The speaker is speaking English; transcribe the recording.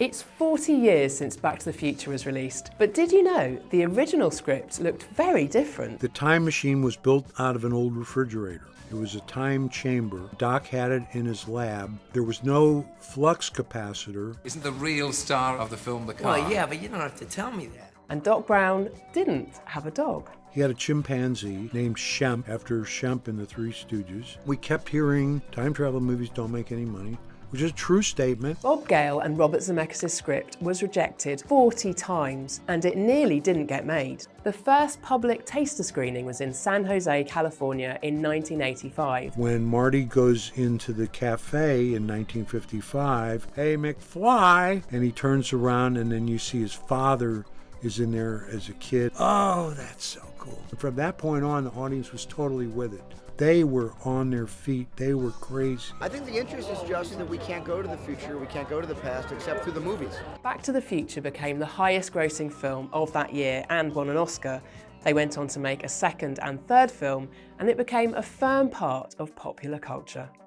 It's 40 years since Back to the Future was released, but did you know the original script looked very different? The time machine was built out of an old refrigerator. It was a time chamber. Doc had it in his lab. There was no flux capacitor. Isn't the real star of the film the car? Well, yeah, but you don't have to tell me that. And Doc Brown didn't have a dog. He had a chimpanzee named Shemp, after Shemp in the Three Stooges. We kept hearing time travel movies don't make any money, which is a true statement. Bob Gale and Robert Zemeckis' script was rejected 40 times, and it nearly didn't get made. The first public taster screening was in San Jose, California in 1985. When Marty goes into the cafe in 1955, "Hey, McFly," and he turns around and then you see his father is in there as a kid. Oh, that's so cool. And from that point on, the audience was totally with it. They were on their feet. They were crazy. I think the interest is just that we can't go to the future, we can't go to the past except through the movies. Back to the Future became the highest grossing film of that year and won an Oscar. They went on to make a second and third film, and it became a firm part of popular culture.